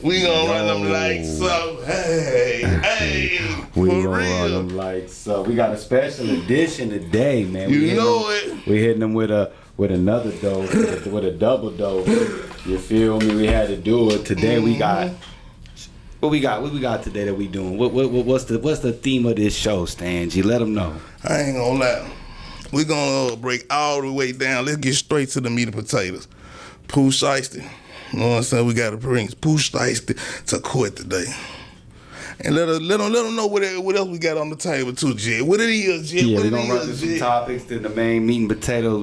We gonna run them lights up. Hey, we for gonna real. run them lights up. We got a special edition today, man. You know it. We hitting them with another dose, with a double dose. You feel me? We had to do it today. We got. What we got today that we doing? What's the theme of this show, Stan G? Let them know. I ain't gonna lie. We gonna break all the way down. Let's get straight to the meat and potatoes. Pooh Shiesty. You know what I'm saying? We gotta bring Pooh Shiesty to court today. And let them know what else we got on the table too, Jay. What it is, Jay. Yeah, what we gonna run through some topics. Then the main meat and potatoes.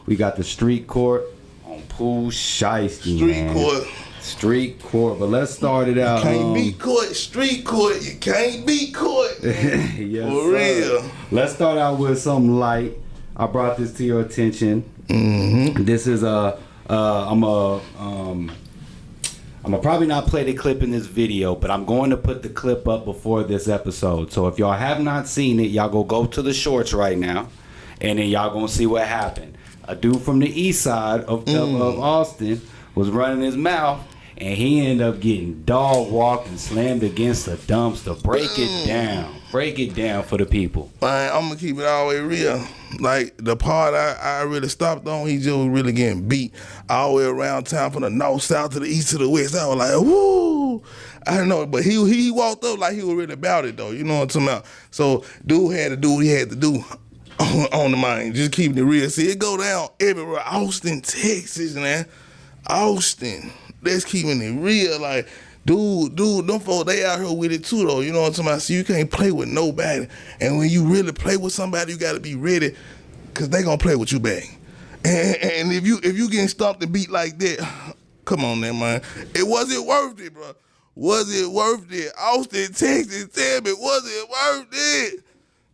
We got the street court on Pooh Shiesty. Street court. But let's start it out. You can't beat court. Street court. You can't beat court. Yes, for real. Let's start out with something light. I brought this to your attention. Mm-hmm. This is I'm gonna probably not play the clip in this video, but I'm going to put the clip up before this episode. So if y'all have not seen it, y'all go to the shorts right now, and then y'all gonna see what happened. A dude from the east side of Austin was running his mouth, and he ended up getting dog walked and slammed against a dumpster. Break it down for the people. Man, I'm gonna keep it all the way real. Like the part I really stopped on, he just was really getting beat all the way around town from the north, south to the east to the west. I was like, woo! I don't know, but he walked up like he was really about it though. You know what I'm talking about? So dude had to do what he had to do on the mind. Just keeping it real. See, it go down everywhere. Austin, Texas, man. Austin. That's keeping it real. Like, dude, them folks, they out here with it too, though. You know what I'm talking about? So you can't play with nobody. And when you really play with somebody, you got to be ready, because they going to play with you back. And if you getting stomped and beat like that, come on there, man. It wasn't worth it, bro. Was it worth it? Austin, Texas, tell me, was it worth it?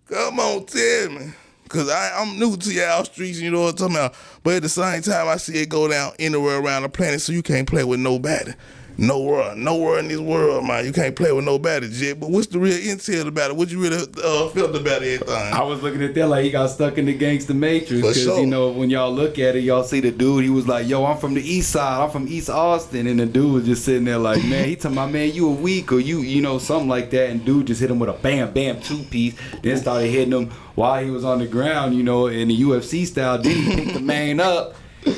Come on, tell me. Because I'm new to y'all streets, you know what I'm talking about. But at the same time, I see it go down anywhere around the planet, so you can't play with nobody. Nowhere in this world, man. You can't play with nobody, Jet. But what's the real intel about it? What you really felt about everything? I was looking at that like he got stuck in the gangster matrix. Because, sure. You know, when y'all look at it, y'all see the dude, he was like, yo, I'm from the east side. I'm from East Austin. And the dude was just sitting there like, man, he talking about, man, you a weak or you know, something like that. And dude just hit him with a bam, bam, two-piece. Then started hitting him while he was on the ground, you know, in the UFC style. Then he picked the man up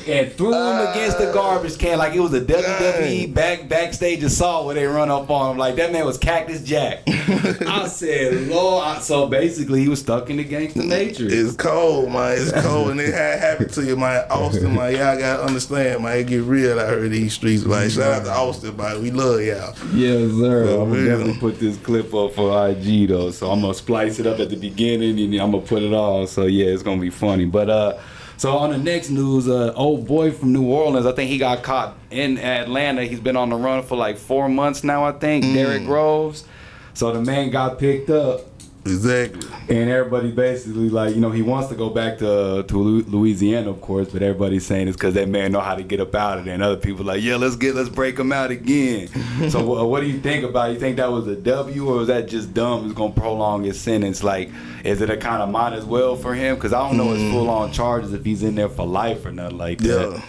and threw him against the garbage can like it was a WWE backstage assault where they run up on him. Like, that man was Cactus Jack. I said, Lord. So basically, he was stuck in the gangster matrix. It's cold, man. It's cold, and it had happened to you, man. Austin, man. Y'all gotta understand, man. It get real out here in these streets, man. Shout out to Austin, man. We love y'all. Yes, sir. I'm gonna definitely put this clip up for IG though. So I'm gonna splice it up at the beginning, and I'm gonna put it on. So yeah, it's gonna be funny. But so on the next news, old boy from New Orleans, I think he got caught in Atlanta. He's been on the run for like 4 months now, I think. Derrick Groves. So the man got picked up. Exactly. And everybody basically, like, you know, he wants to go back to Louisiana, of course, but everybody's saying it's because that man know how to get up out of there. And other people like, yeah, let's break him out again. So what do you think about it? You think that was a W, or was that just dumb? It's going to prolong his sentence. Like, is it a kind of might as well for him? Because I don't know his full-on charges if he's in there for life or nothing like that. Yeah.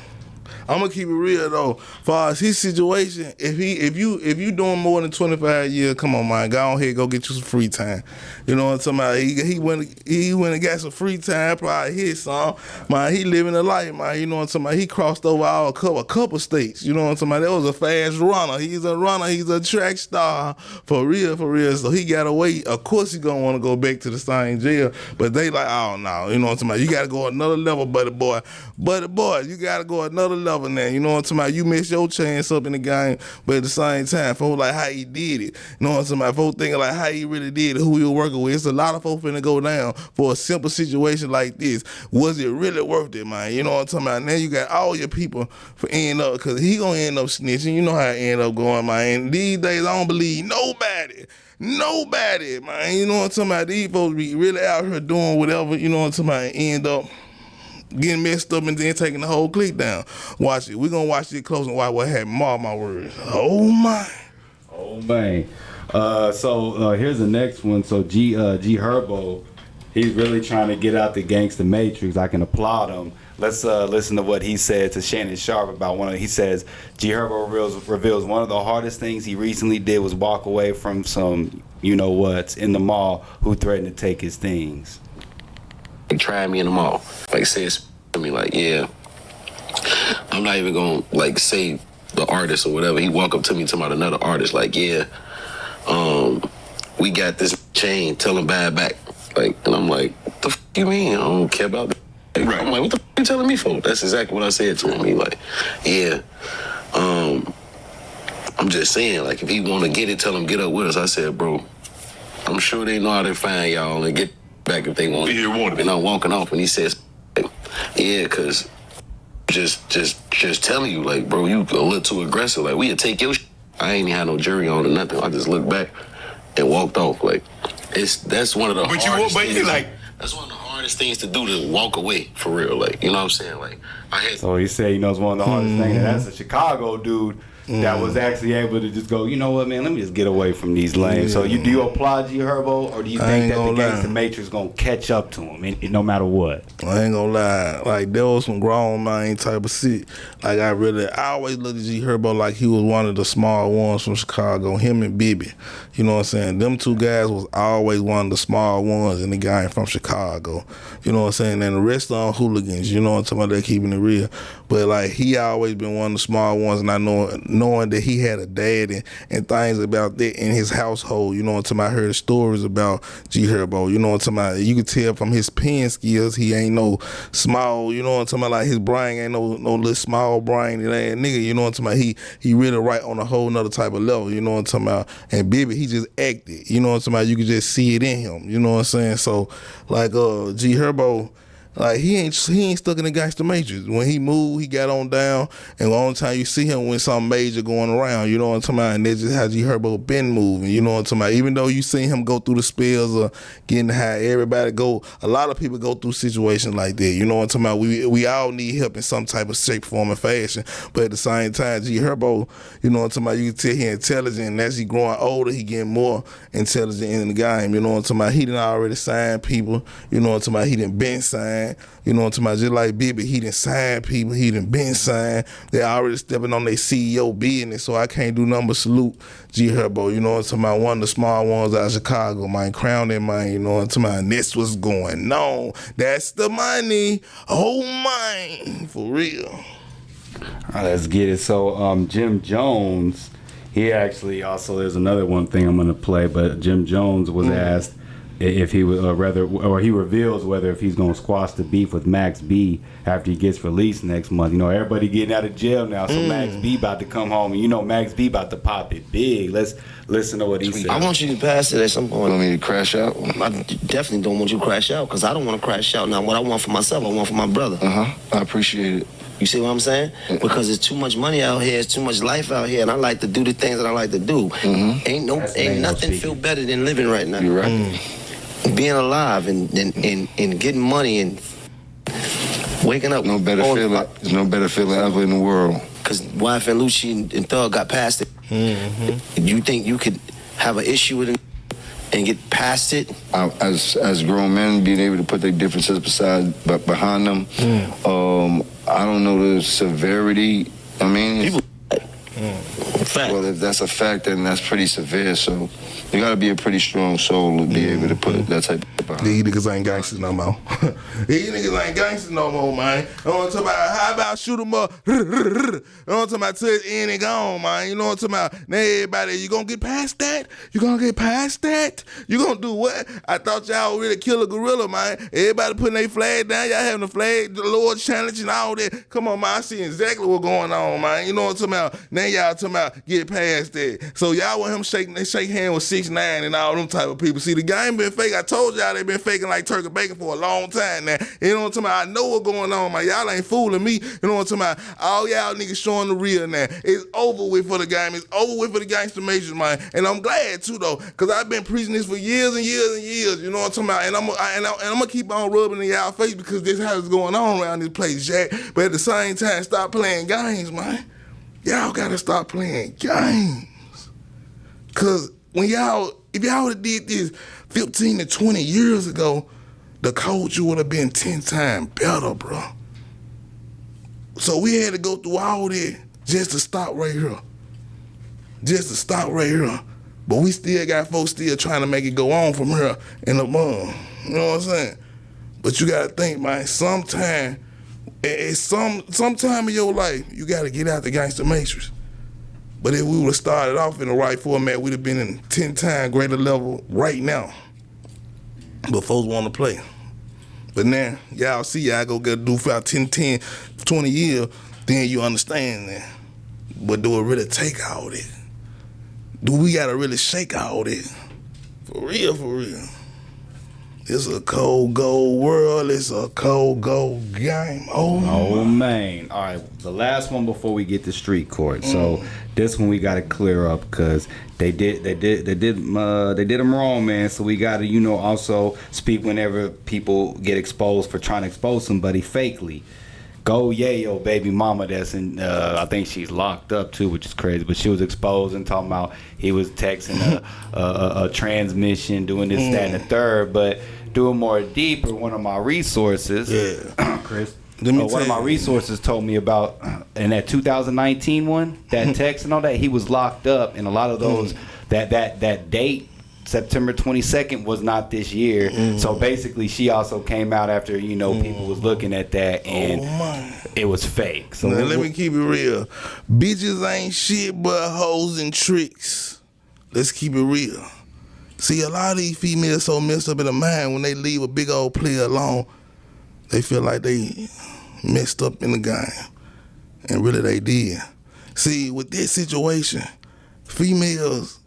I'm gonna keep it real though. Far as his situation, if you doing more than 25 years, come on, man, go ahead, go get you some free time. You know what I'm talking about? He went and got some free time, probably his son. Man, he living a life, man. You know what I'm talking about? He crossed over a couple states. You know what I'm talking about? That was a fast runner. He's a runner. He's a track star for real. So he got away. Of course, he gonna want to go back to the same jail, but they like, oh no, you know what I'm talking about? You gotta go another level, buddy boy. You gotta go another level. Now, you know what I'm talking about? You missed your chance up in the game, but at the same time, folks like how he did it. You know what I'm talking about? Folks thinking like how he really did it, who he was working with. It's a lot of folks finna go down for a simple situation like this. Was it really worth it, man? You know what I'm talking about? Now you got all your people for end up, because he gonna end up snitching. You know how it end up going, man. And these days, I don't believe nobody, man. You know what I'm talking about? These folks be really out here doing whatever, you know what I'm talking about, and end up getting messed up and then taking the whole clique down. Watch it. We're going to watch it close and watch what happened. Mark my words. Oh, my. Oh, man. So here's the next one. So G Herbo, He's really trying to get out the gangster matrix. I can applaud him. Let's listen to what he said to Shannon Sharp about one of. He says G Herbo reveals one of the hardest things he recently did was walk away from some you know what's in the mall who threatened to take his things. They tried me in the mall. Like says to me like, yeah, I'm not even gonna like say the artist or whatever. He walk up to me talking about another artist like, yeah, we got this chain. Tell him buy it back. Like, and I'm like, what the f you mean? I don't care about that. Right. I'm like, what the f you telling me for? That's exactly what I said to him. He like, yeah, I'm just saying, like, if he want to get it, tell him get up with us. I said, bro, I'm sure they know how to find y'all and get back if they want it. And I'm walking off, and he says, yeah, cause just telling you, like, bro, you a little too aggressive. Like, we'll take your I ain't even had no jury on or nothing. I just looked back and walked off. Like, that's one of the hardest things. That's one of the hardest things to do, to walk away, for real. Like, you know what I'm saying? Like, so he said, it's one of the hardest things. And that's a Chicago dude that was actually able to just go, you know what, man, let me just get away from these lanes. So do you applaud G Herbo, or do you think that the gangster matrix gonna catch up to him no matter what? I ain't gonna lie, like there was some grown man type of shit. Like I always looked at G Herbo like he was one of the small ones from Chicago. Him and Bibby, you know what I'm saying? Them two guys was always one of the small ones in the game from Chicago. You know what I'm saying? And the rest of them hooligans, you know what I'm talking about? They're keeping it real. But like he always been one of the small ones, and I knowing that he had a dad and things about that in his household, you know what I'm talking about? I heard stories about G Herbo, you know what I'm talking about? You can tell from his pen skills, he ain't no small, you know what I'm talking about? Like his brain ain't no little small brain nigga, you know what I'm talking about? He really right on a whole nother type of level, you know what I'm talking about? And Bibby, he just acted, you know what I'm talking about? You can just see it in him, you know what I'm saying? So like G Herbo, like he ain't stuck in the gangster matrix. When he moved, he got on down, and the only time you see him when something major going around, you know what I'm talking about? And that's just how G Herbo been moving, you know what I'm talking about? Even though you seen him go through the spells of getting high, a lot of people go through situations like that, you know what I'm talking about? We all need help in some type of shape, form, and fashion, but at the same time, G Herbo, you know what I'm talking about? You can tell he intelligent, and as he growing older, he getting more intelligent in the game, you know what I'm talking about? He done already signed people, you know what I'm talking about? He done been signed. You know what I'm talking about? Just like Bibby, he done signed people, he done been signed. They already stepping on their CEO business, so I can't do nothing but salute G Herbo. You know what I'm talking about? One of the small ones out of Chicago, man. Crown that man, you know what I'm talking about? And that's what's going on. That's the money. Oh, man. For real. All right, let's get it. So, Jim Jones, he actually also, there's another one thing I'm going to play, but Jim Jones was asked if he would he reveals whether if he's gonna squash the beef with Max B after he gets released next month. You know, everybody getting out of jail now, so Max B about to come home, and you know Max B about to pop it big. Let's listen to what he said. I want you to pass it at some point. Want me to crash out? I definitely don't want you to crash out, because I don't want to crash out. Now, what I want for myself, I want for my brother. I appreciate it. You see what I'm saying? Because there's too much money out here, it's too much life out here, and I like to do the things that I like to do. Ain't nothing feel better than living right now. You're right. Being alive and getting money and waking up. There's no better feeling ever in the world. Because wife and Lucci and Thug got past it. You think you could have an issue with it and get past it? As grown men, being able to put their differences behind them. I don't know the severity. I mean, well, if that's a fact, then that's pretty severe. So you gotta be a pretty strong soul to be able to put that type of behind. These niggas ain't gangsters no more. These niggas ain't gangsters no more, man. You know what I'm talking about? How about shoot them up? You know what I'm talking about? Till it's in and gone, man. You know what I'm talking about? Now everybody, you gonna get past that? You gonna get past that? You gonna do what? I thought y'all would really kill a gorilla, man. Everybody putting their flag down. Y'all having the flag, the Lord challenge and all that. Come on, man. I see exactly what's going on, man. You know what I'm talking about? Now y'all talking about get past that. So y'all want him shake hands with 6ix9ine and all them type of people. See, the game been fake. I told y'all they been faking like turkey bacon for a long time now. You know what I'm talking about? I know what's going on, man. Y'all ain't fooling me. You know what I'm talking about? All y'all niggas showing the real now. It's over with for the game. It's over with for the gangster majors, man. And I'm glad too, though, because I've been preaching this for years and years and years. You know what I'm talking about? And I'm gonna keep on rubbing in y'all face because this is how it's going on around this place, Jack. But at the same time, stop playing games, man. Y'all gotta stop playing games. Cause if y'all would've did this 15 to 20 years ago, the culture would have been 10 times better, bro. So we had to go through all that just to stop right here. Just to stop right here. But we still got folks still trying to make it go on from here in the mud. You know what I'm saying? But you gotta think, man, sometime in your life, you gotta get out the gangster matrix. But if we would have started off in the right format, we'd have been in 10 times greater level right now. But folks want to play. But now, y'all see, y'all go get do for 10, 20 years, then you understand that. But do it really take all that? Do we gotta really shake all that? For real, for real. It's a cold gold world. It's a cold gold game. Oh man! All right, the last one before we get to street court. So this one we got to clear up because they did them wrong, man. So we got to also speak whenever people get exposed for trying to expose somebody fakely. Go Yayo baby mama that's in I think she's locked up too, which is crazy, but she was exposed and talking about he was texting a transmission, doing this, that, and the third. But doing more deeper, one of my resources, Chris, one of my resources told me about in that 2019 one, that text and all that, he was locked up, and a lot of those that date, September 22nd, was not this year. So basically she also came out after people was looking at that, and it was fake. So now, let me keep it real. Bitches ain't shit but hoes and tricks. Let's keep it real. See, a lot of these females so messed up in the mind when they leave a big old player alone, they feel like they messed up in the game. And really they did. See, with this situation, females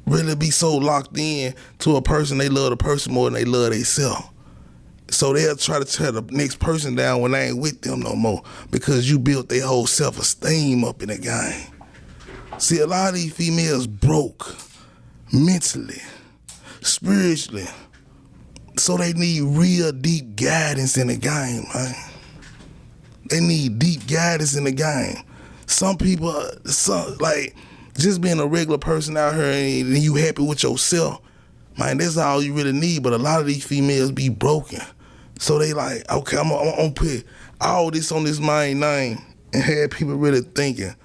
really be so locked in to a person, they love the person more than they love themselves. So they'll try to tear the next person down when they ain't with them no more because you built their whole self-esteem up in the game. See, a lot of these females broke mentally, spiritually. So they need real deep guidance in the game, man. They need deep guidance in the game. Some people, just being a regular person out here and you happy with yourself, man, that's all you really need. But a lot of these females be broken. So they like, okay, I'm gonna put all this on this main name and have people really thinking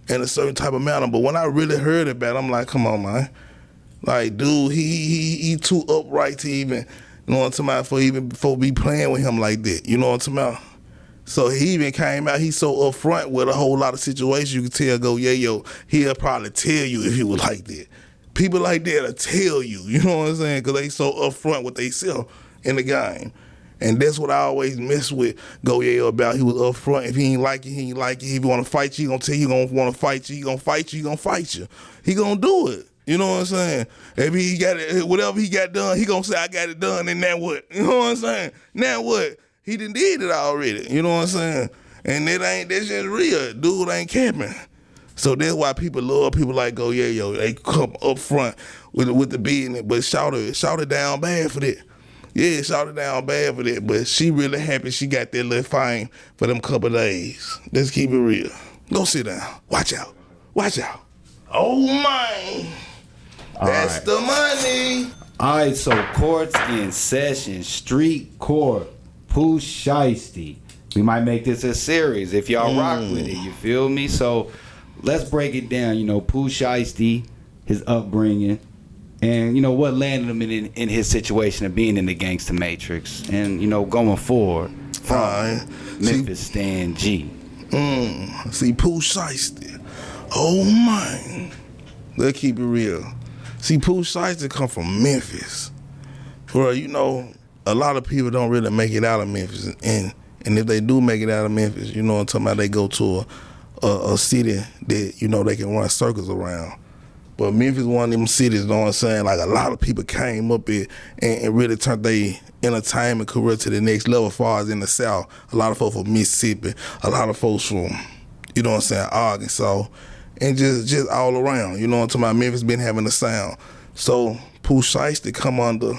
in a certain type of manner. But when I really heard about it, I'm like, come on, man. Like, dude, he too upright to even, you know what I'm talking about, before be playing with him like that. You know what I'm talking about? So he even came out, he's so upfront with a whole lot of situations. You can tell, he'll probably tell you if he was like that. People like that will tell you, you know what I'm saying? Because they so upfront with themselves in the game. And that's what I always mess with Yayo about. He was upfront. If he ain't like it, he ain't like it. If he want to fight you, he gonna tell you he gonna want to fight you. He gonna fight you, he gonna fight you. He gonna do it. You know what I'm saying? If he got it, whatever he got done, he gonna say, I got it done, and now what? You know what I'm saying? Now what? He done did it already. You know what I'm saying? And that's just real. Dude ain't capping. So that's why people love people like Yayo. They come up front with the business, but shout it down bad for that. Yeah, shout it down bad for that. But she really happy she got that little fine for them couple days. Let's keep it real. Go sit down. Watch out. Watch out. Oh, man. That's the money. All right, so court's in session. Street court. Pooh Shiesty. We might make this a series if y'all rock with it. You feel me? So let's break it down. Pooh Shiesty, his upbringing, and what landed him in his situation of being in the gangster matrix, and going forward from Memphis Stan G. See, Pooh Shiesty. Oh man, let's keep it real. See, Pooh Shiesty come from Memphis, bro. A lot of people don't really make it out of Memphis, and if they do make it out of Memphis, you know what I'm talking about, they go to a city that they can run circles around. But Memphis one of them cities, you know what I'm saying, like a lot of people came up here and really turned their entertainment career to the next level as far as in the South. A lot of folks from Mississippi, a lot of folks from, you know what I'm saying, Arkansas, and just all around. You know what I'm talking about, Memphis been having a sound. So Pooh Shiesty come under,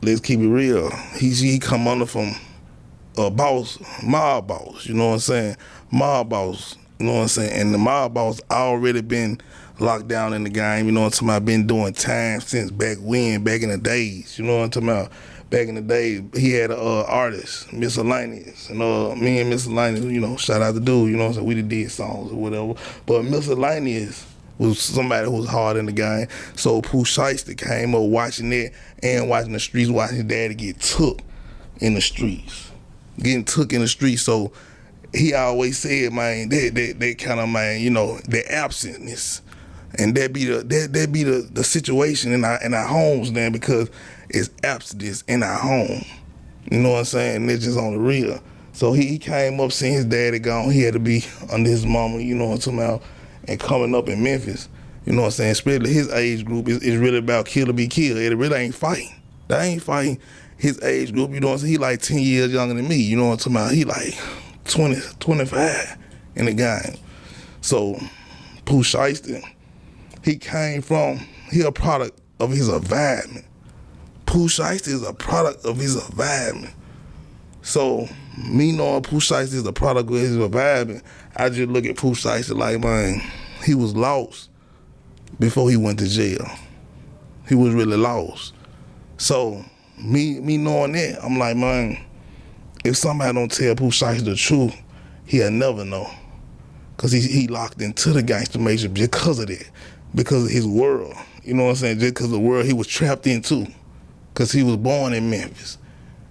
let's keep it real, he come under from a boss, mob boss, you know what I'm saying, mob boss. You know what I'm saying? And the mob boss already been locked down in the game. You know what I'm talking about? Been doing time since back in the days. You know what I'm talking about? Back in the day, he had an artist, Miscellaneous. And me and Miscellaneous, you know, shout out to dude, you know what I'm saying? We did songs or whatever. But Miscellaneous was somebody who was hard in the game. So Pooh Shiesty came up watching that and watching the streets, watching his daddy get took in the streets. Getting took in the streets. So he always said, man, that kind of, man, you know, the absentness. And that be the situation in our homes now, because it's abstinence in our home. You know what I'm saying? And it's just on the real. So he came up seeing his daddy gone. He had to be under his mama, you know what I'm talking about, and coming up in Memphis. You know what I'm saying? Especially his age group is really about kill or be killed. It really ain't fighting. They ain't fighting his age group, you know what I'm saying? He like 10 years younger than me, you know what I'm talking about? He like 20, 25 in the game. So Pooh Shiesty, he a product of his environment. Pooh Shiesty is a product of his environment. So me knowing Pooh Shiesty is a product of his environment, I just look at Pooh Shiesty like, man, he was lost before he went to jail. He was really lost. So me knowing that, I'm like, man, if somebody don't tell Pooh Shiesty the truth, he'll never know. Because he locked into the gangster major because of that. Because of his world. You know what I'm saying? Just because of the world he was trapped into. Because he was born in Memphis.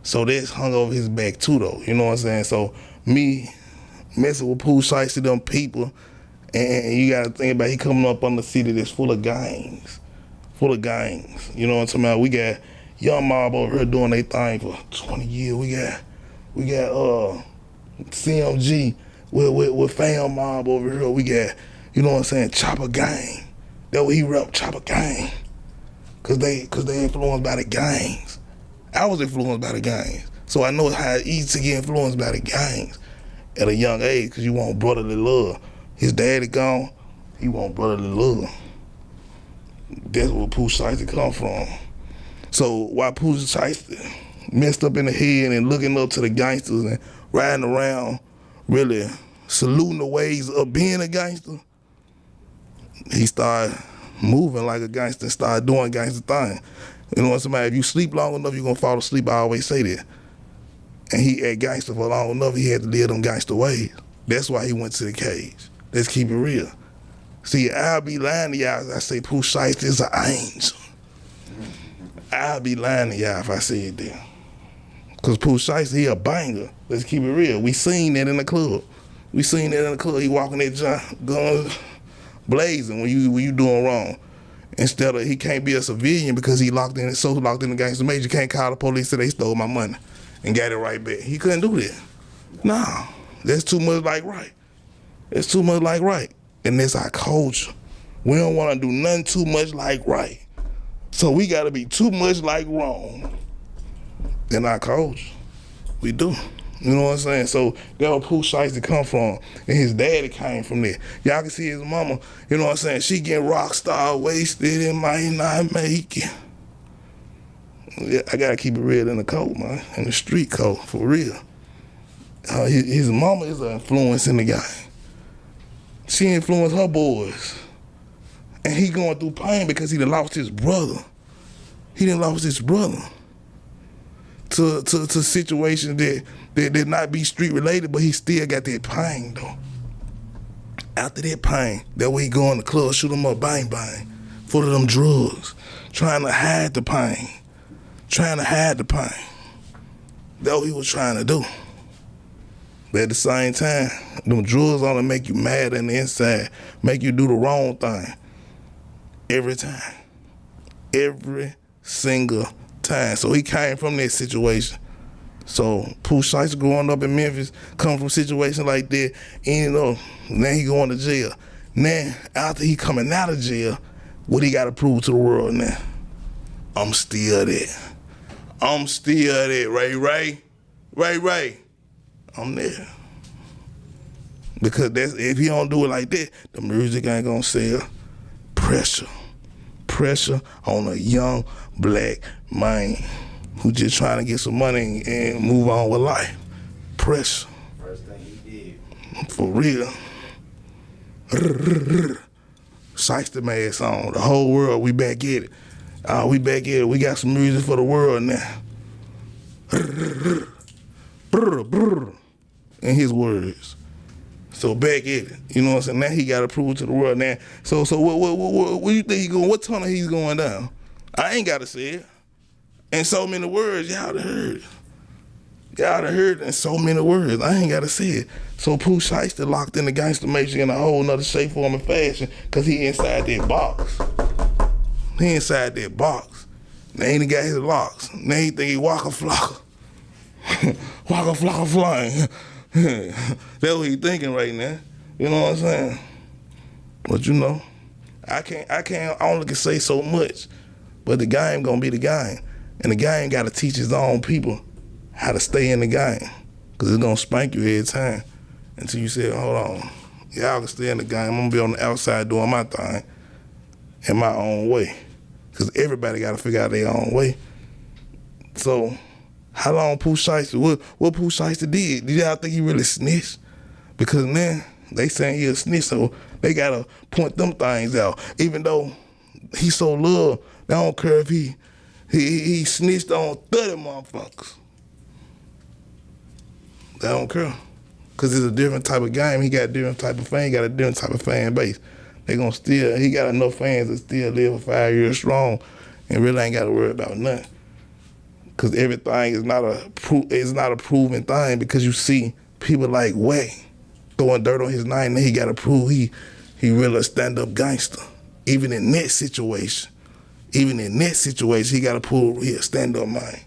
So that's hung over his back too, though. You know what I'm saying? So me messing with Pooh Shiesty, them people, and you got to think about he coming up on the city that's full of gangs. Full of gangs. You know what I'm talking about? We got Young Mob over here doing their thing for 20 years. We got CMG with Fam Mob over here. We got, you know what I'm saying, Chopper Gang. That what he rep, Chopper Gang. Cause they influenced by the gangs. I was influenced by the gangs. So I know how easy to get influenced by the gangs at a young age, because you want brotherly love. His daddy gone, he want brotherly love. That's where Pooh Shiesty come from. So while Pooh Shiesty messed up in the head and looking up to the gangsters and riding around, really saluting the ways of being a gangster, he started moving like a gangster and started doing gangster things. You know what I'm saying? If you sleep long enough, you're going to fall asleep. I always say that. And he had gangster for long enough, he had to live them gangster ways. That's why he went to the cage. Let's keep it real. See, I'll be lying to y'all if I say Pooh Shiesty is an angel. I'll be lying to y'all if I said that. Because Pooh Shiesty, he a banger. Let's keep it real. We seen that in the club. He walking that guns blazing when you doing wrong. Instead of, he can't be a civilian because he locked in the gangster major. Can't call the police say they stole my money and got it right back. He couldn't do that. Nah, that's too much like right. It's too much like right. And that's our culture. We don't want to do nothing too much like right. So we got to be too much like wrong in our culture. We do. You know what I'm saying? So that's where Pooh Shiesty come from. And his daddy came from there. Y'all can see his mama, you know what I'm saying? She getting rock star wasted and might not make it. Yeah, I got to keep it real in the code, man. In the street code, for real. His mama is an influence in the game. She influenced her boys. And he going through pain because he done lost his brother. To situations that did not be street related, but he still got that pain though. After that pain, that way he go in the club, shoot him up, bang bang, full of them drugs, trying to hide the pain. That's what he was trying to do. But at the same time, them drugs only make you mad on the inside, make you do the wrong thing. Every time. Every single time. So he came from that situation. So Pooh Shiesty growing up in Memphis, coming from a situation like that, and now he going to jail. Now, after he coming out of jail, what he got to prove to the world now? I'm still there. Ray. I'm there. Because if he don't do it like that, the music ain't gonna sell. Pressure on a young black man who just trying to get some money and move on with life. Pressure. First thing he did. For real. Shiesty mask on. The whole world, we back at it. We back at it. We got some music for the world now. In his words. So back at it. You know what I'm saying? Now he got to prove to the world now. So what you think he going? What tunnel he's going down? I ain't got to say it. In so many words, y'all done heard it. Y'all done heard it in so many words. I ain't got to say it. So Pooh Shiesty locked in the gangster matrix in a whole nother shape, form, and fashion because he inside that box. He inside that box. Now he done got his locks. Now he think he Waka Flocka. Waka Flocka flying. That's what he thinking right now. You know what I'm saying? But you know, I only can say so much. But the game gonna be the game. And the game gotta teach his own people how to stay in the game. Cause it's gonna spank you every time. Until you say, hold on, y'all can stay in the game. I'm gonna be on the outside doing my thing in my own way. Cause everybody gotta figure out their own way. So, how long Pooh Shiesty, what Pooh Shiesty did y'all think he really snitched? Because now, they saying he a snitch, so they gotta point them things out. Even though he so loved, they don't care if he snitched on 30 motherfuckers. They don't care. Cause it's a different type of game. He got a different type of fan, he got a different type of fan base. They gonna still, he got enough fans to still live for 5 years strong and really ain't gotta worry about nothing. Cause everything is not a proven thing because you see people like Way throwing dirt on his name and he gotta prove he really a stand-up gangster. Even in that situation, he gotta prove he a stand-up man.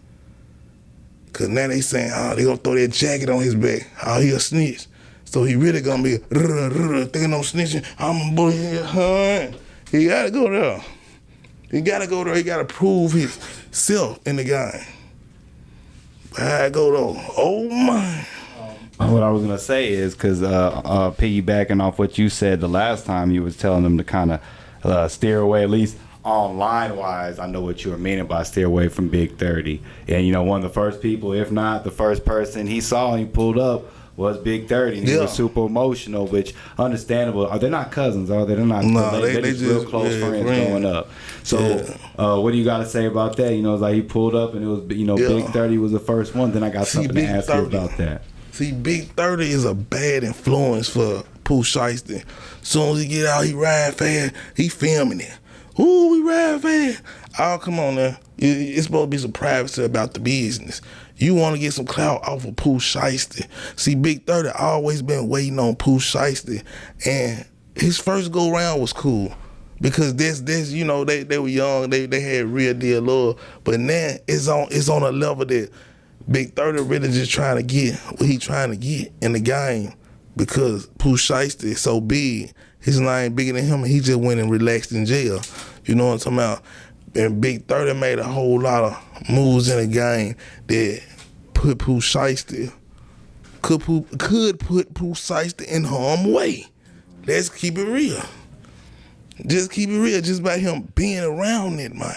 Cause now they saying, oh, they gonna throw that jacket on his back. Oh, he a snitch. So he really gonna be thinking I'm snitching. I'm a boy here, He gotta go there. He gotta prove himself in the game. I go though. Oh my. What I was gonna say is because piggybacking off what you said the last time, you was telling them to kind of steer away, at least online wise. I know what you were meaning by steer away from Big 30. And you know, one of the first people, if not the first person he saw and he pulled up was Big 30, and he was super emotional, which understandable. Are they not cousins? Are they? They're not. No, they're just real close friends growing up. So, what do you got to say about that? You know, it's like he pulled up, and it was, you know, Big 30 was the first one. Then I got something to ask you about that. See, Big 30 is a bad influence for Pooh Shiesty. Soon as he get out, he ride fast. He filming it. Ooh, we ride fast. Oh, come on now. It's supposed to be some privacy about the business. You want to get some clout off of Pooh Shiesty. See, Big 30 always been waiting on Pooh Shiesty, and his first go round was cool because this you know, they were young, they had real deal love, but now it's on a level that Big 30 really just trying to get what he trying to get in the game because Pooh Shiesty is so big. His name bigger than him, and he just went and relaxed in jail. You know what I'm talking about? And Big 30 made a whole lot of moves in the game that put Pooh Shiesty, could put Pooh Shiesty in harm's way. Let's keep it real. Just keep it real, just by him being around it, man.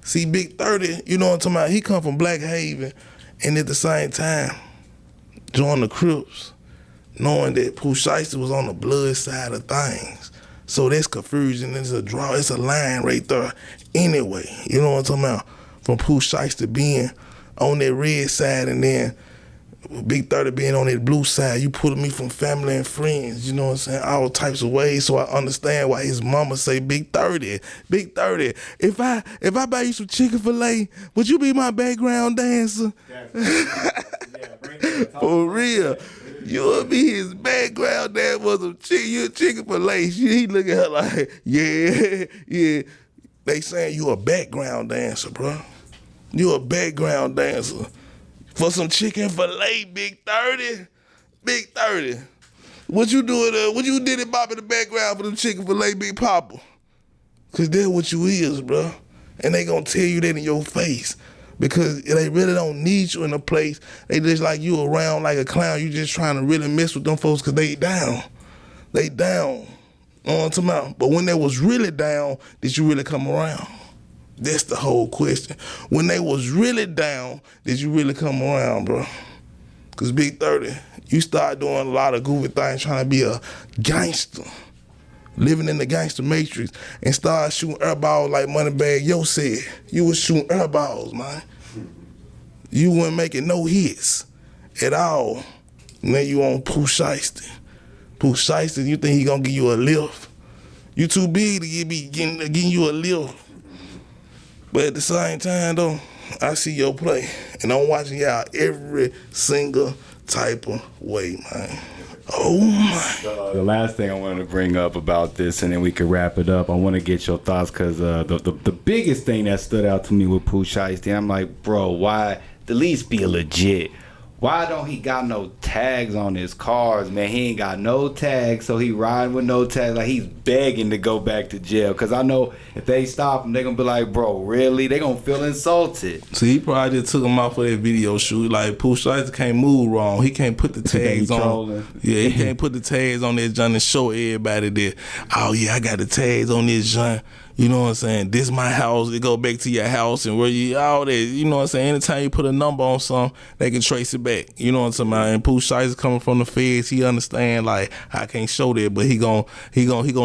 See, Big 30, you know what I'm talking about? He come from Black Haven, and at the same time, joined the Crips, knowing that Pooh Shiesty was on the blood side of things. So that's confusion. It's a draw. It's a line right there. Anyway, you know what I'm talking about? From Pooh Shiesty being on that red side and then Big 30 being on that blue side, you pulling me from family and friends, you know what I'm saying? All types of ways. So I understand why his mama say, Big 30, Big 30, if I buy you some Chick-fil-A, would you be my background dancer? For real. You'll be his background dancer for some Chick-fil-A. He look at her like, yeah. They saying you a background dancer, bro. You a background dancer. For some chicken filet, Big 30. Big 30. What you doing? What you did it bop in the background for them chicken filet, Big Papa? Cause that's what you is, bro. And they gonna tell you that in your face. Because they really don't need you in a place. They just like you around like a clown. You just trying to really mess with them folks cause they down. They down. You know what I'm talking about? But when they was really down, did you really come around? That's the whole question. When they was really down, did you really come around, bro? Because Big 30, you start doing a lot of goofy things trying to be a gangster. living in the gangster matrix, and start shooting airballs like Moneybagg Yo said. You was shooting airballs, man. You weren't making no hits at all. Now you on Pooh Shiesty. Pooh Shiesty, you think he gonna give you a lift? You too big to be getting you a lift. But at the same time though, I see your play, and I'm watching y'all every single type of way, man. Oh my. The last thing I wanted to bring up about this, and then we can wrap it up. I want to get your thoughts, because the biggest thing that stood out to me with Pooh Shiesty, I'm like, bro, why? At least be legit. Why don't he got no tags on his cars, man? He ain't got no tags, so he riding with no tags. Like, he's begging to go back to jail. Because I know if they stop him, they're going to be like, bro, really? They're going to feel insulted. See, he probably just took him out for that video shoot. Like, Pooh Shiesty can't move wrong. He can't put the tags on. Yeah, he can't put the tags on this joint and show everybody that, oh, yeah, I got the tags on this joint. You know what I'm saying? This my house. It go back to your house and where you all that. You know what I'm saying? Anytime you put a number on something, they can trace it back. You know what I'm saying? And Pooh Shiesty coming from the feds, he understand like I can't show that, but he gon'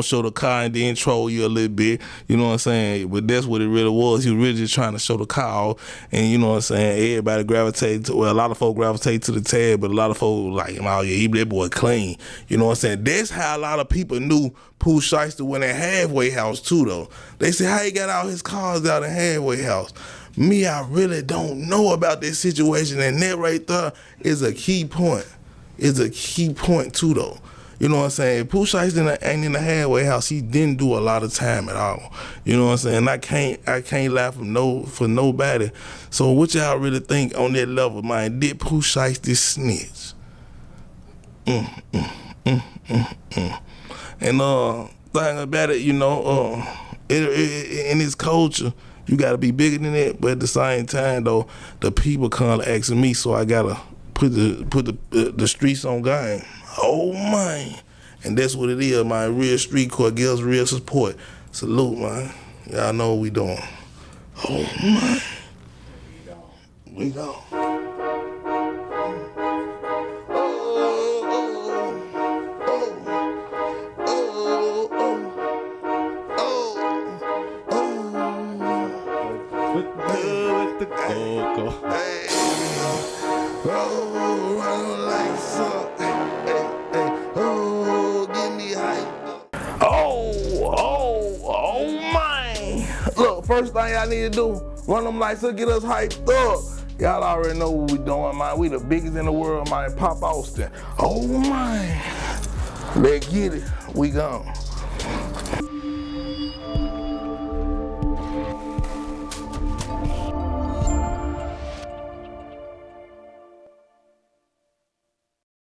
show the car and then troll you a little bit. You know what I'm saying? But that's what it really was. He was really just trying to show the car off, and you know what I'm saying? Everybody gravitate to, well, a lot of folks gravitate to the tag, but a lot of folks like, oh yeah, that boy clean. You know what I'm saying? That's how a lot of people knew Pooh Shiesty went in halfway house too though. They say how he got all his cars out in halfway house. Me, I really don't know about this situation, and that right there is a key point. It's a key point too though. You know what I'm saying? If Pooh Shiesty ain't in the halfway house, he didn't do a lot of time at all. You know what I'm saying? I can't lie for nobody. So what y'all really think on that level, man? Did Pooh Shiesty snitch? And thing about it, you know, in this culture, you gotta be bigger than that. But at the same time, though, the people come asking me, so I gotta put the streets on game. Oh man, and that's what it is, man. Real street court gives real support. Salute, man. Y'all know what we doing. Oh man, we go. Look, first thing y'all need to do, run them lights up, get us hyped up. Y'all already know what we doing, man. We the biggest in the world, man. Pop Austin. Oh, man. Let's get it. We gone.